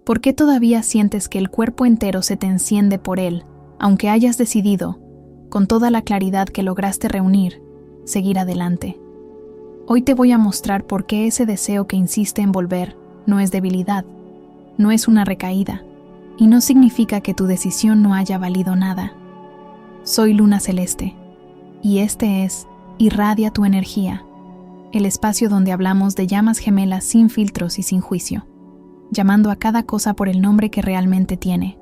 ¿Por qué todavía sientes que el cuerpo entero se te enciende por él, aunque hayas decidido, con toda la claridad que lograste reunir, seguir adelante? Hoy te voy a mostrar por qué ese deseo que insiste en volver no es debilidad, no es una recaída, y no significa que tu decisión no haya valido nada. Soy Luna Celeste, y este es Irradia tu energía, el espacio donde hablamos de llamas gemelas sin filtros y sin juicio, llamando a cada cosa por el nombre que realmente tiene.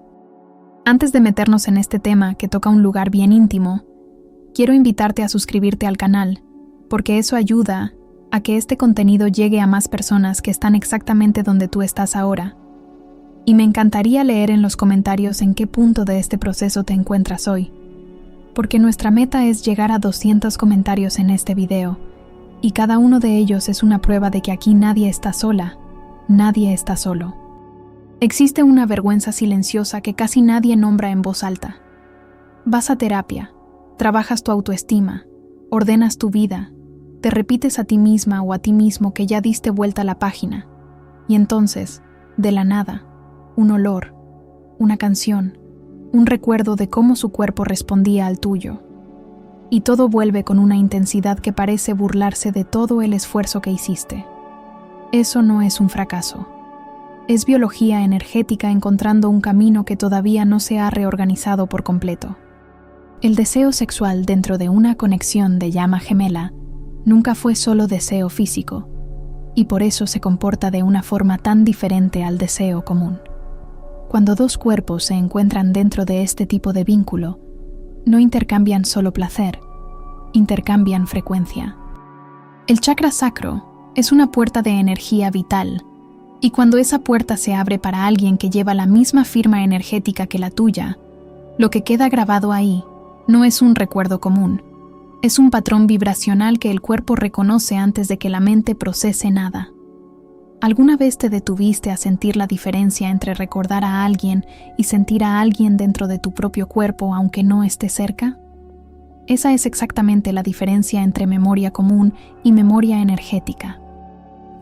Antes de meternos en este tema que toca un lugar bien íntimo, quiero invitarte a suscribirte al canal, porque eso ayuda a que este contenido llegue a más personas que están exactamente donde tú estás ahora. Y me encantaría leer en los comentarios en qué punto de este proceso te encuentras hoy, porque nuestra meta es llegar a 200 comentarios en este video, y cada uno de ellos es una prueba de que aquí nadie está sola, nadie está solo. Existe una vergüenza silenciosa que casi nadie nombra en voz alta. Vas a terapia, trabajas tu autoestima, ordenas tu vida, te repites a ti misma o a ti mismo que ya diste vuelta a la página, y entonces, de la nada, un olor, una canción, un recuerdo de cómo su cuerpo respondía al tuyo. Y todo vuelve con una intensidad que parece burlarse de todo el esfuerzo que hiciste. Eso no es un fracaso. Es biología energética encontrando un camino que todavía no se ha reorganizado por completo. El deseo sexual dentro de una conexión de llama gemela nunca fue solo deseo físico, y por eso se comporta de una forma tan diferente al deseo común. Cuando dos cuerpos se encuentran dentro de este tipo de vínculo, no intercambian solo placer, intercambian frecuencia. El chakra sacro es una puerta de energía vital, y cuando esa puerta se abre para alguien que lleva la misma firma energética que la tuya, lo que queda grabado ahí no es un recuerdo común, es un patrón vibracional que el cuerpo reconoce antes de que la mente procese nada. ¿Alguna vez te detuviste a sentir la diferencia entre recordar a alguien y sentir a alguien dentro de tu propio cuerpo aunque no esté cerca? Esa es exactamente la diferencia entre memoria común y memoria energética.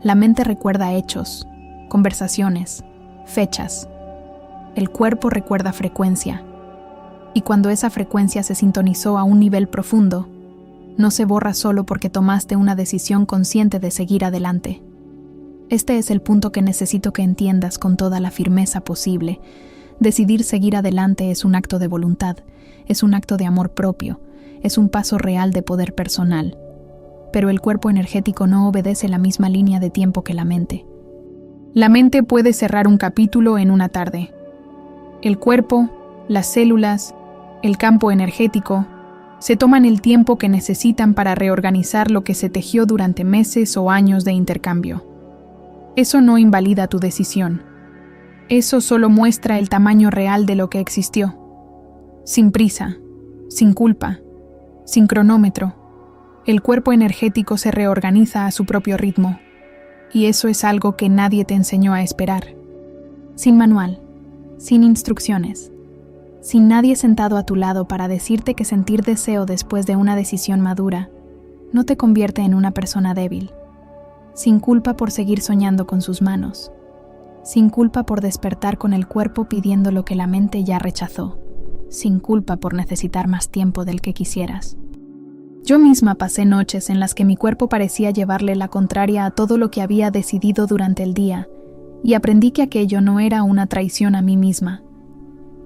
La mente recuerda hechos, conversaciones, fechas. El cuerpo recuerda frecuencia. Y cuando esa frecuencia se sintonizó a un nivel profundo, no se borra solo porque tomaste una decisión consciente de seguir adelante. Este es el punto que necesito que entiendas con toda la firmeza posible. Decidir seguir adelante es un acto de voluntad, es un acto de amor propio, es un paso real de poder personal. Pero el cuerpo energético no obedece la misma línea de tiempo que la mente. La mente puede cerrar un capítulo en una tarde. El cuerpo, las células, el campo energético, se toman el tiempo que necesitan para reorganizar lo que se tejió durante meses o años de intercambio. Eso no invalida tu decisión. Eso solo muestra el tamaño real de lo que existió. Sin prisa, sin culpa, sin cronómetro, el cuerpo energético se reorganiza a su propio ritmo. Y eso es algo que nadie te enseñó a esperar. Sin manual, sin instrucciones, sin nadie sentado a tu lado para decirte que sentir deseo después de una decisión madura no te convierte en una persona débil. Sin culpa por seguir soñando con sus manos. Sin culpa por despertar con el cuerpo pidiendo lo que la mente ya rechazó. Sin culpa por necesitar más tiempo del que quisieras. Yo misma pasé noches en las que mi cuerpo parecía llevarle la contraria a todo lo que había decidido durante el día, y aprendí que aquello no era una traición a mí misma.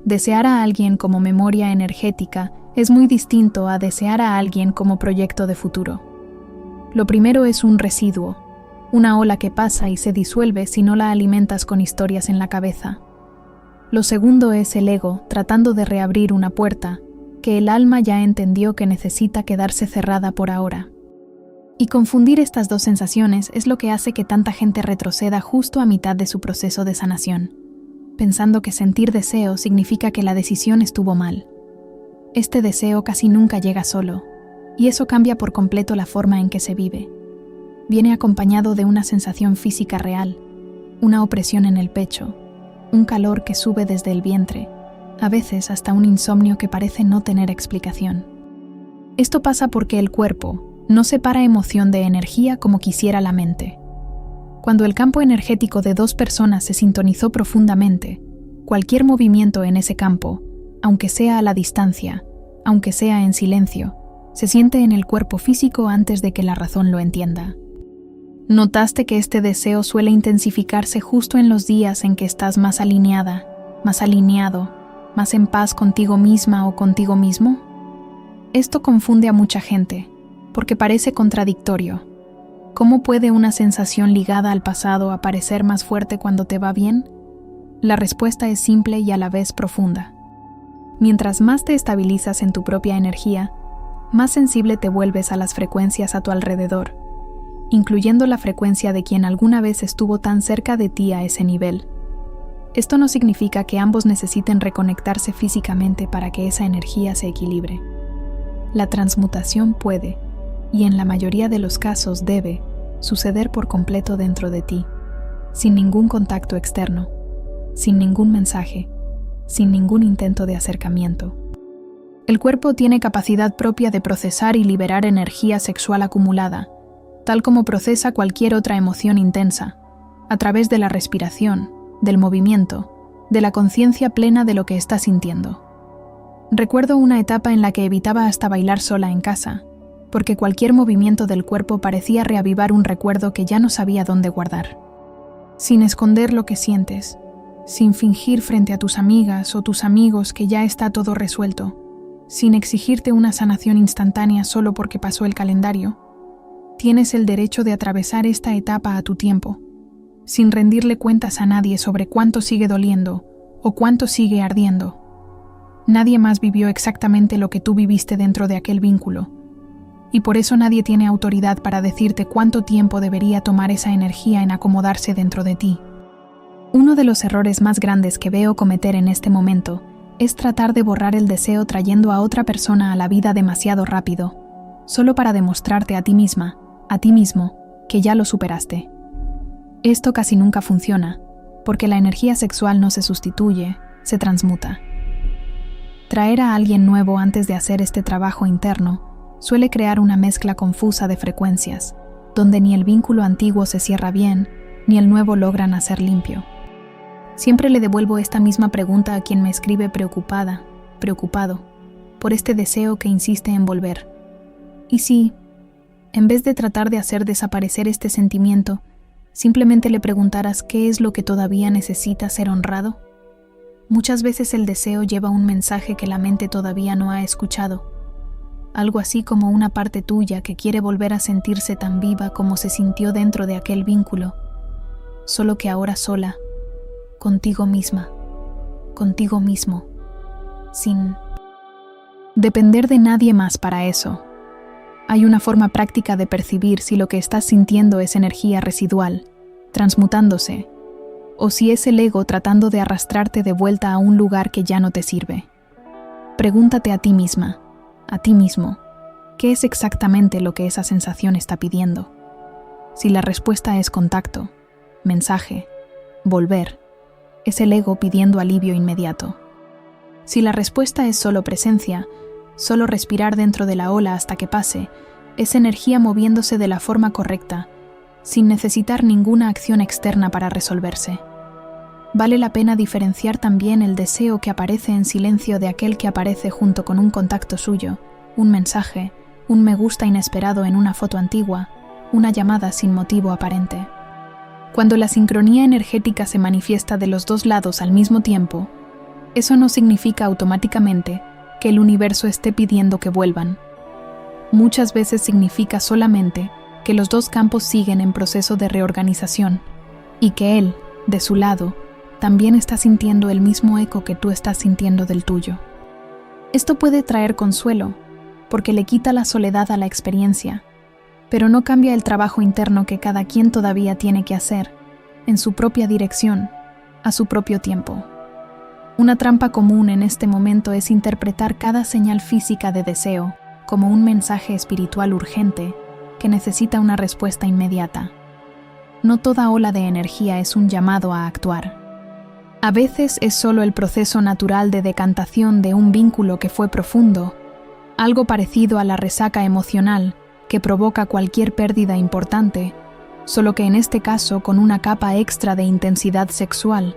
Desear a alguien como memoria energética es muy distinto a desear a alguien como proyecto de futuro. Lo primero es un residuo, una ola que pasa y se disuelve si no la alimentas con historias en la cabeza. Lo segundo es el ego tratando de reabrir una puerta que el alma ya entendió que necesita quedarse cerrada por ahora. Y confundir estas dos sensaciones es lo que hace que tanta gente retroceda justo a mitad de su proceso de sanación, pensando que sentir deseo significa que la decisión estuvo mal. Este deseo casi nunca llega solo, y eso cambia por completo la forma en que se vive. Viene acompañado de una sensación física real, una opresión en el pecho, un calor que sube desde el vientre, a veces hasta un insomnio que parece no tener explicación. Esto pasa porque el cuerpo no separa emoción de energía como quisiera la mente. Cuando el campo energético de dos personas se sintonizó profundamente, cualquier movimiento en ese campo, aunque sea a la distancia, aunque sea en silencio, se siente en el cuerpo físico antes de que la razón lo entienda. ¿Notaste que este deseo suele intensificarse justo en los días en que estás más alineada, más alineado, más en paz contigo misma o contigo mismo? Esto confunde a mucha gente, porque parece contradictorio. ¿Cómo puede una sensación ligada al pasado aparecer más fuerte cuando te va bien? La respuesta es simple y a la vez profunda. Mientras más te estabilizas en tu propia energía, más sensible te vuelves a las frecuencias a tu alrededor, incluyendo la frecuencia de quien alguna vez estuvo tan cerca de ti a ese nivel. Esto no significa que ambos necesiten reconectarse físicamente para que esa energía se equilibre. La transmutación puede, y en la mayoría de los casos debe, suceder por completo dentro de ti, sin ningún contacto externo, sin ningún mensaje, sin ningún intento de acercamiento. El cuerpo tiene capacidad propia de procesar y liberar energía sexual acumulada, tal como procesa cualquier otra emoción intensa, a través de la respiración, del movimiento, de la conciencia plena de lo que está sintiendo. Recuerdo una etapa en la que evitaba hasta bailar sola en casa, porque cualquier movimiento del cuerpo parecía reavivar un recuerdo que ya no sabía dónde guardar. Sin esconder lo que sientes, sin fingir frente a tus amigas o tus amigos que ya está todo resuelto, sin exigirte una sanación instantánea solo porque pasó el calendario, tienes el derecho de atravesar esta etapa a tu tiempo, sin rendirle cuentas a nadie sobre cuánto sigue doliendo o cuánto sigue ardiendo. Nadie más vivió exactamente lo que tú viviste dentro de aquel vínculo, y por eso nadie tiene autoridad para decirte cuánto tiempo debería tomar esa energía en acomodarse dentro de ti. Uno de los errores más grandes que veo cometer en este momento es tratar de borrar el deseo trayendo a otra persona a la vida demasiado rápido, solo para demostrarte a ti misma, a ti mismo, que ya lo superaste. Esto casi nunca funciona, porque la energía sexual no se sustituye, se transmuta. Traer a alguien nuevo antes de hacer este trabajo interno suele crear una mezcla confusa de frecuencias, donde ni el vínculo antiguo se cierra bien, ni el nuevo logra nacer limpio. Siempre le devuelvo esta misma pregunta a quien me escribe preocupada, preocupado, por este deseo que insiste en volver. Y si, en vez de tratar de hacer desaparecer este sentimiento, simplemente le preguntaras qué es lo que todavía necesita ser honrado? Muchas veces el deseo lleva un mensaje que la mente todavía no ha escuchado, algo así como una parte tuya que quiere volver a sentirse tan viva como se sintió dentro de aquel vínculo, solo que ahora sola, contigo misma, contigo mismo, sin depender de nadie más para eso. Hay una forma práctica de percibir si lo que estás sintiendo es energía residual, transmutándose, o si es el ego tratando de arrastrarte de vuelta a un lugar que ya no te sirve. Pregúntate a ti misma, a ti mismo, ¿qué es exactamente lo que esa sensación está pidiendo? Si la respuesta es contacto, mensaje, volver, es el ego pidiendo alivio inmediato. Si la respuesta es solo presencia, solo respirar dentro de la ola hasta que pase, es energía moviéndose de la forma correcta, sin necesitar ninguna acción externa para resolverse. Vale la pena diferenciar también el deseo que aparece en silencio de aquel que aparece junto con un contacto suyo, un mensaje, un me gusta inesperado en una foto antigua, una llamada sin motivo aparente. Cuando la sincronía energética se manifiesta de los dos lados al mismo tiempo, eso no significa automáticamente que el universo esté pidiendo que vuelvan. Muchas veces significa solamente que los dos campos siguen en proceso de reorganización y que él, de su lado, también está sintiendo el mismo eco que tú estás sintiendo del tuyo. Esto puede traer consuelo, porque le quita la soledad a la experiencia, pero no cambia el trabajo interno que cada quien todavía tiene que hacer, en su propia dirección, a su propio tiempo. Una trampa común en este momento es interpretar cada señal física de deseo como un mensaje espiritual urgente que necesita una respuesta inmediata. No toda ola de energía es un llamado a actuar. A veces es solo el proceso natural de decantación de un vínculo que fue profundo, algo parecido a la resaca emocional que provoca cualquier pérdida importante, solo que en este caso con una capa extra de intensidad sexual,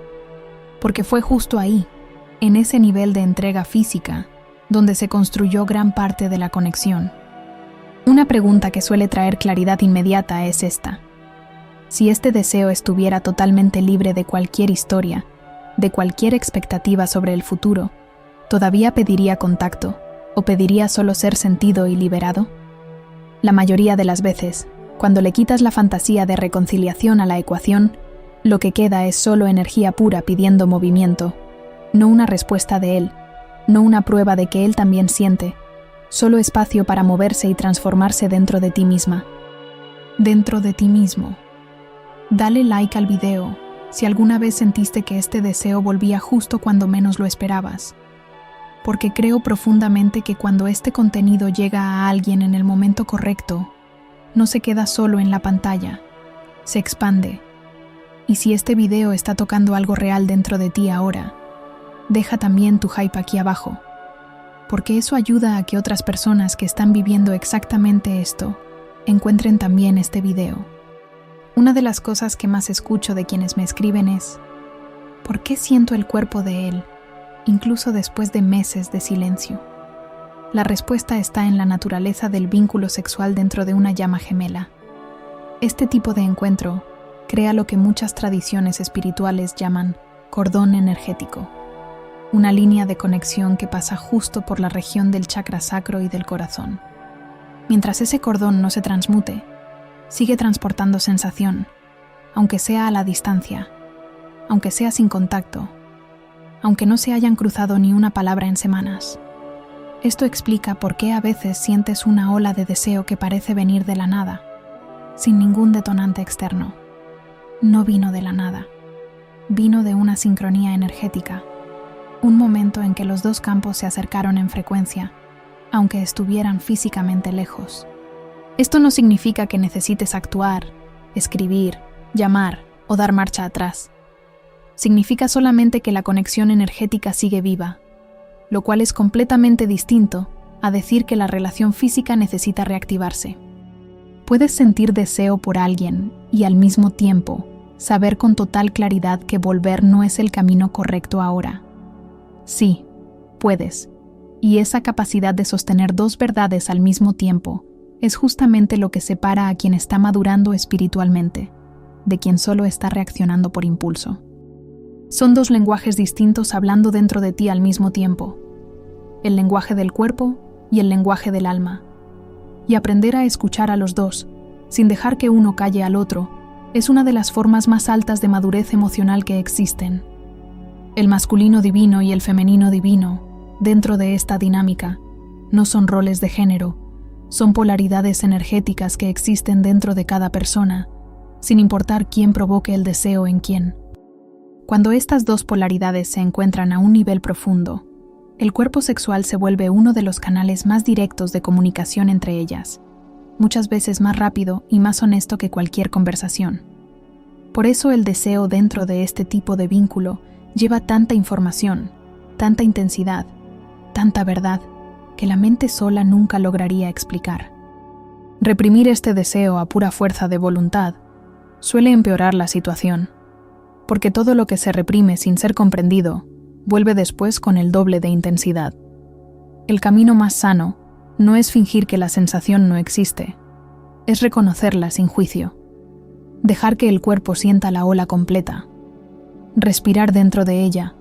porque fue justo ahí, en ese nivel de entrega física, donde se construyó gran parte de la conexión. Una pregunta que suele traer claridad inmediata es esta: si este deseo estuviera totalmente libre de cualquier historia, de cualquier expectativa sobre el futuro, ¿todavía pediría contacto o pediría solo ser sentido y liberado? La mayoría de las veces, cuando le quitas la fantasía de reconciliación a la ecuación, lo que queda es solo energía pura pidiendo movimiento, no una respuesta de él, no una prueba de que él también siente, solo espacio para moverse y transformarse dentro de ti misma. Dentro de ti mismo. Dale like al video si alguna vez sentiste que este deseo volvía justo cuando menos lo esperabas, porque creo profundamente que cuando este contenido llega a alguien en el momento correcto, no se queda solo en la pantalla, se expande. Y si este video está tocando algo real dentro de ti ahora, deja también tu hype aquí abajo, porque eso ayuda a que otras personas que están viviendo exactamente esto encuentren también este video. Una de las cosas que más escucho de quienes me escriben es: ¿por qué siento el cuerpo de él, incluso después de meses de silencio? La respuesta está en la naturaleza del vínculo sexual dentro de una llama gemela. Este tipo de encuentro crea lo que muchas tradiciones espirituales llaman cordón energético, una línea de conexión que pasa justo por la región del chakra sacro y del corazón. Mientras ese cordón no se transmute, sigue transportando sensación, aunque sea a la distancia, aunque sea sin contacto, aunque no se hayan cruzado ni una palabra en semanas. Esto explica por qué a veces sientes una ola de deseo que parece venir de la nada, sin ningún detonante externo. No vino de la nada, vino de una sincronía energética, un momento en que los dos campos se acercaron en frecuencia, aunque estuvieran físicamente lejos. Esto no significa que necesites actuar, escribir, llamar o dar marcha atrás. Significa solamente que la conexión energética sigue viva, lo cual es completamente distinto a decir que la relación física necesita reactivarse. Puedes sentir deseo por alguien y al mismo tiempo saber con total claridad que volver no es el camino correcto ahora. Sí, puedes, y esa capacidad de sostener dos verdades al mismo tiempo es justamente lo que separa a quien está madurando espiritualmente de quien solo está reaccionando por impulso. Son dos lenguajes distintos hablando dentro de ti al mismo tiempo, el lenguaje del cuerpo y el lenguaje del alma. Y aprender a escuchar a los dos, sin dejar que uno calle al otro, es una de las formas más altas de madurez emocional que existen. El masculino divino y el femenino divino, dentro de esta dinámica, no son roles de género, son polaridades energéticas que existen dentro de cada persona, sin importar quién provoque el deseo en quién. Cuando estas dos polaridades se encuentran a un nivel profundo, el cuerpo sexual se vuelve uno de los canales más directos de comunicación entre ellas, muchas veces más rápido y más honesto que cualquier conversación. Por eso el deseo dentro de este tipo de vínculo lleva tanta información, tanta intensidad, tanta verdad, que la mente sola nunca lograría explicar. Reprimir este deseo a pura fuerza de voluntad suele empeorar la situación, porque todo lo que se reprime sin ser comprendido vuelve después con el doble de intensidad. El camino más sano no es fingir que la sensación no existe, es reconocerla sin juicio, dejar que el cuerpo sienta la ola completa, respirar dentro de ella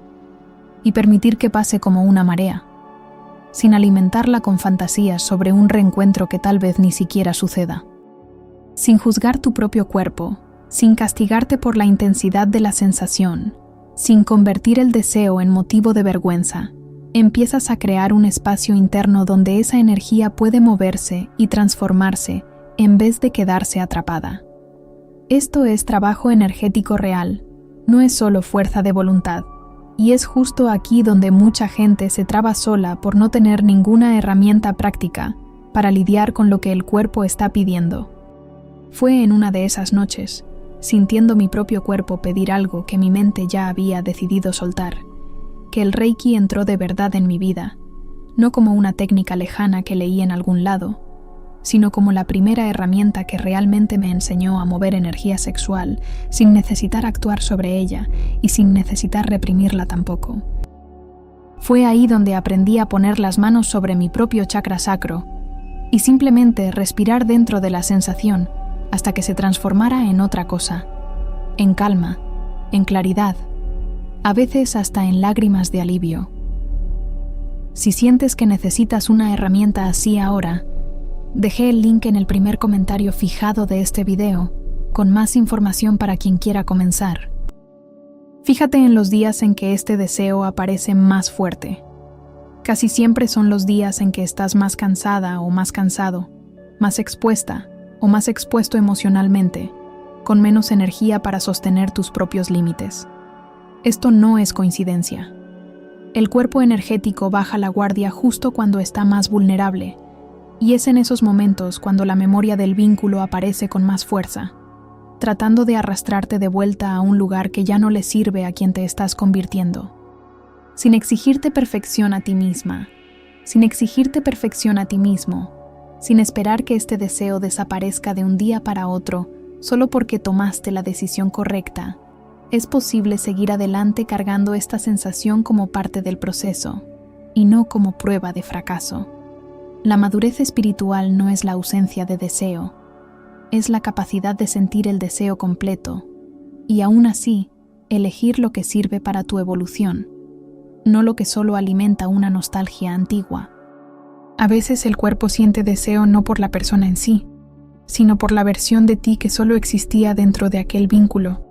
y permitir que pase como una marea, sin alimentarla con fantasías sobre un reencuentro que tal vez ni siquiera suceda. Sin juzgar tu propio cuerpo, sin castigarte por la intensidad de la sensación, sin convertir el deseo en motivo de vergüenza, empiezas a crear un espacio interno donde esa energía puede moverse y transformarse en vez de quedarse atrapada. Esto es trabajo energético real, no es solo fuerza de voluntad. Y es justo aquí donde mucha gente se traba sola por no tener ninguna herramienta práctica para lidiar con lo que el cuerpo está pidiendo. Fue en una de esas noches, sintiendo mi propio cuerpo pedir algo que mi mente ya había decidido soltar, que el Reiki entró de verdad en mi vida, no como una técnica lejana que leí en algún lado, sino como la primera herramienta que realmente me enseñó a mover energía sexual sin necesitar actuar sobre ella y sin necesitar reprimirla tampoco. Fue ahí donde aprendí a poner las manos sobre mi propio chakra sacro y simplemente respirar dentro de la sensación hasta que se transformara en otra cosa, en calma, en claridad, a veces hasta en lágrimas de alivio. Si sientes que necesitas una herramienta así ahora, dejé el link en el primer comentario fijado de este video, con más información para quien quiera comenzar. Fíjate en los días en que este deseo aparece más fuerte. Casi siempre son los días en que estás más cansada o más cansado, más expuesta o más expuesto emocionalmente, con menos energía para sostener tus propios límites. Esto no es coincidencia. El cuerpo energético baja la guardia justo cuando está más vulnerable, y es en esos momentos cuando la memoria del vínculo aparece con más fuerza, tratando de arrastrarte de vuelta a un lugar que ya no le sirve a quien te estás convirtiendo. Sin exigirte perfección a ti misma, sin exigirte perfección a ti mismo, sin esperar que este deseo desaparezca de un día para otro solo porque tomaste la decisión correcta, es posible seguir adelante cargando esta sensación como parte del proceso y no como prueba de fracaso. La madurez espiritual no es la ausencia de deseo, es la capacidad de sentir el deseo completo y aún así elegir lo que sirve para tu evolución, no lo que solo alimenta una nostalgia antigua. A veces el cuerpo siente deseo no por la persona en sí, sino por la versión de ti que solo existía dentro de aquel vínculo.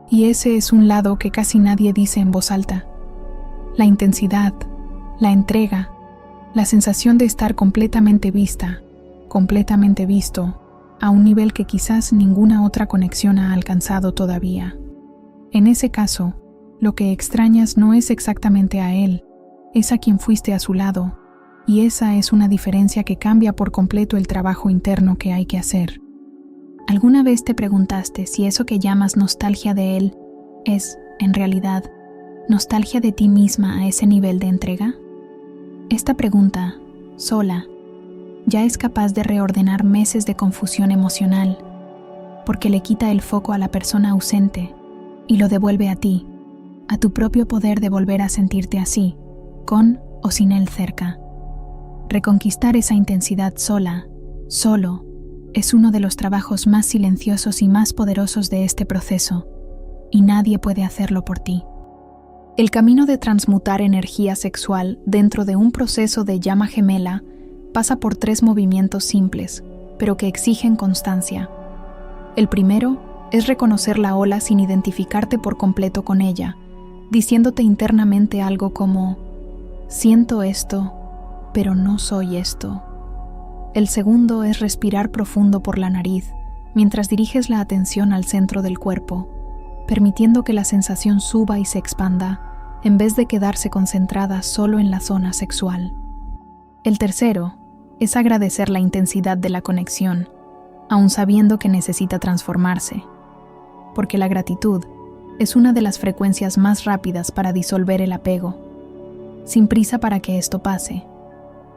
Y ese es un lado que casi nadie dice en voz alta. La intensidad, la entrega, la sensación de estar completamente vista, completamente visto, a un nivel que quizás ninguna otra conexión ha alcanzado todavía. En ese caso, lo que extrañas no es exactamente a él, es a quien fuiste a su lado, y esa es una diferencia que cambia por completo el trabajo interno que hay que hacer. ¿Alguna vez te preguntaste si eso que llamas nostalgia de él es, en realidad, nostalgia de ti misma a ese nivel de entrega? Esta pregunta, sola, ya es capaz de reordenar meses de confusión emocional, porque le quita el foco a la persona ausente y lo devuelve a ti, a tu propio poder de volver a sentirte así, con o sin él cerca. Reconquistar esa intensidad sola, solo, es uno de los trabajos más silenciosos y más poderosos de este proceso, y nadie puede hacerlo por ti. El camino de transmutar energía sexual dentro de un proceso de llama gemela pasa por 3 movimientos simples, pero que exigen constancia. El primero es reconocer la ola sin identificarte por completo con ella, diciéndote internamente algo como: siento esto, pero no soy esto. El segundo es respirar profundo por la nariz, mientras diriges la atención al centro del cuerpo, permitiendo que la sensación suba y se expanda, en vez de quedarse concentrada solo en la zona sexual. El tercero es agradecer la intensidad de la conexión, aun sabiendo que necesita transformarse, porque la gratitud es una de las frecuencias más rápidas para disolver el apego, sin prisa para que esto pase,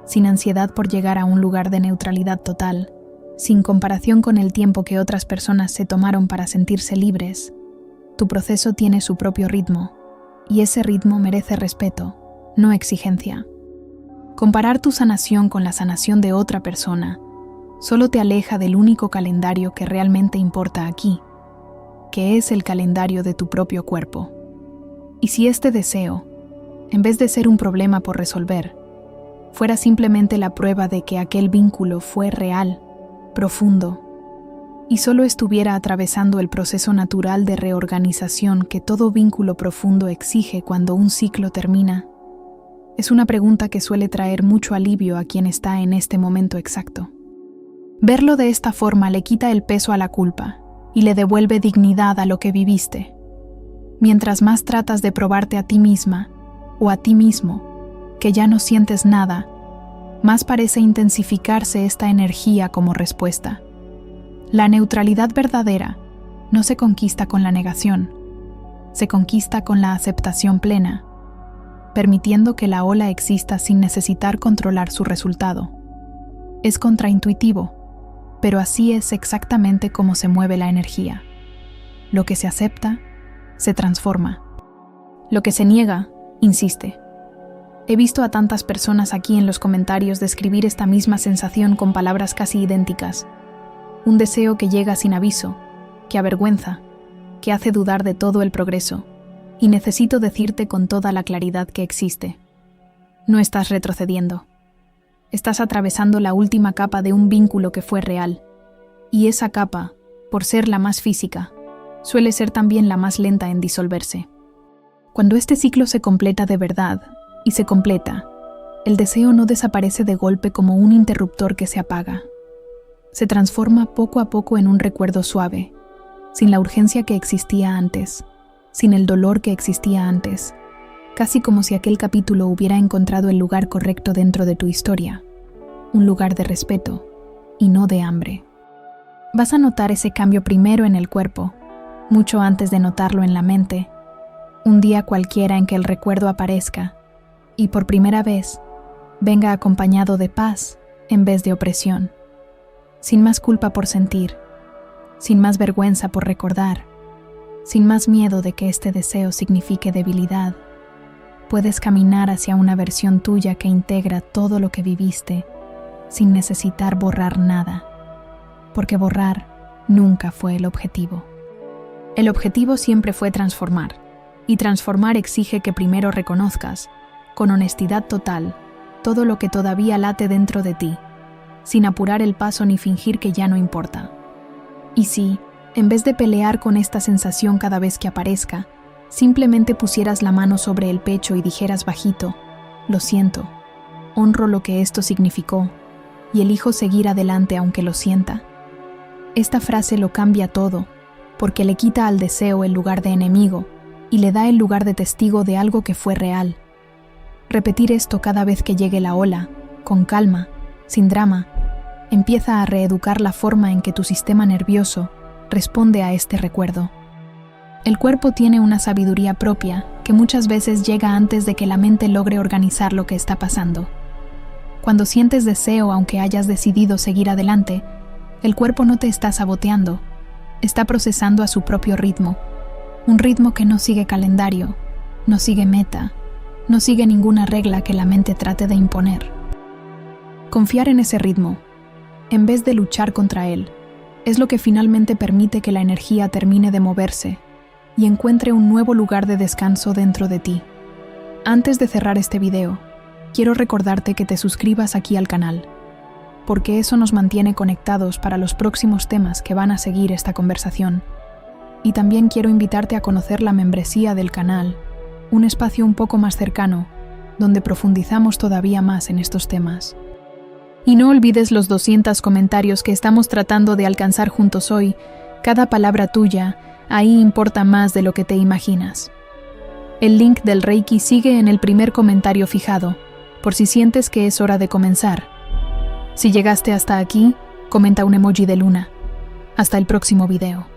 sin ansiedad por llegar a un lugar de neutralidad total, sin comparación con el tiempo que otras personas se tomaron para sentirse libres. Tu proceso tiene su propio ritmo, y ese ritmo merece respeto, no exigencia. Comparar tu sanación con la sanación de otra persona solo te aleja del único calendario que realmente importa aquí, que es el calendario de tu propio cuerpo. Y si este deseo, en vez de ser un problema por resolver, fuera simplemente la prueba de que aquel vínculo fue real, profundo, y solo estuviera atravesando el proceso natural de reorganización que todo vínculo profundo exige cuando un ciclo termina, es una pregunta que suele traer mucho alivio a quien está en este momento exacto. Verlo de esta forma le quita el peso a la culpa y le devuelve dignidad a lo que viviste. Mientras más tratas de probarte a ti misma o a ti mismo que ya no sientes nada, más parece intensificarse esta energía como respuesta. La neutralidad verdadera no se conquista con la negación, se conquista con la aceptación plena, permitiendo que la ola exista sin necesitar controlar su resultado. Es contraintuitivo, pero así es exactamente como se mueve la energía. Lo que se acepta, se transforma. Lo que se niega, insiste. He visto a tantas personas aquí en los comentarios describir esta misma sensación con palabras casi idénticas. Un deseo que llega sin aviso, que avergüenza, que hace dudar de todo el progreso. Y necesito decirte con toda la claridad que existe. No estás retrocediendo. Estás atravesando la última capa de un vínculo que fue real. Y esa capa, por ser la más física, suele ser también la más lenta en disolverse. Cuando este ciclo se completa de verdad, y se completa, el deseo no desaparece de golpe como un interruptor que se apaga. Se transforma poco a poco en un recuerdo suave, sin la urgencia que existía antes, sin el dolor que existía antes, casi como si aquel capítulo hubiera encontrado el lugar correcto dentro de tu historia, un lugar de respeto y no de hambre. Vas a notar ese cambio primero en el cuerpo, mucho antes de notarlo en la mente, un día cualquiera en que el recuerdo aparezca y por primera vez venga acompañado de paz en vez de opresión, sin más culpa por sentir, sin más vergüenza por recordar, sin más miedo de que este deseo signifique debilidad. Puedes caminar hacia una versión tuya que integra todo lo que viviste, sin necesitar borrar nada, porque borrar nunca fue el objetivo. El objetivo siempre fue transformar, y transformar exige que primero reconozcas, con honestidad total, todo lo que todavía late dentro de ti, sin apurar el paso ni fingir que ya no importa. Y si, en vez de pelear con esta sensación cada vez que aparezca, simplemente pusieras la mano sobre el pecho y dijeras bajito, lo siento, honro lo que esto significó, y elijo seguir adelante aunque lo sienta. Esta frase lo cambia todo, porque le quita al deseo el lugar de enemigo y le da el lugar de testigo de algo que fue real. Repetir esto cada vez que llegue la ola, con calma, sin drama, empieza a reeducar la forma en que tu sistema nervioso responde a este recuerdo. El cuerpo tiene una sabiduría propia que muchas veces llega antes de que la mente logre organizar lo que está pasando. Cuando sientes deseo aunque hayas decidido seguir adelante, el cuerpo no te está saboteando, está procesando a su propio ritmo, un ritmo que no sigue calendario, no sigue meta, no sigue ninguna regla que la mente trate de imponer. Confiar en ese ritmo, en vez de luchar contra él, es lo que finalmente permite que la energía termine de moverse y encuentre un nuevo lugar de descanso dentro de ti. Antes de cerrar este video, quiero recordarte que te suscribas aquí al canal, porque eso nos mantiene conectados para los próximos temas que van a seguir esta conversación. Y también quiero invitarte a conocer la membresía del canal, un espacio un poco más cercano, donde profundizamos todavía más en estos temas. Y no olvides los 200 comentarios que estamos tratando de alcanzar juntos hoy. Cada palabra tuya, ahí importa más de lo que te imaginas. El link del Reiki sigue en el primer comentario fijado, por si sientes que es hora de comenzar. Si llegaste hasta aquí, comenta un emoji de luna. Hasta el próximo video.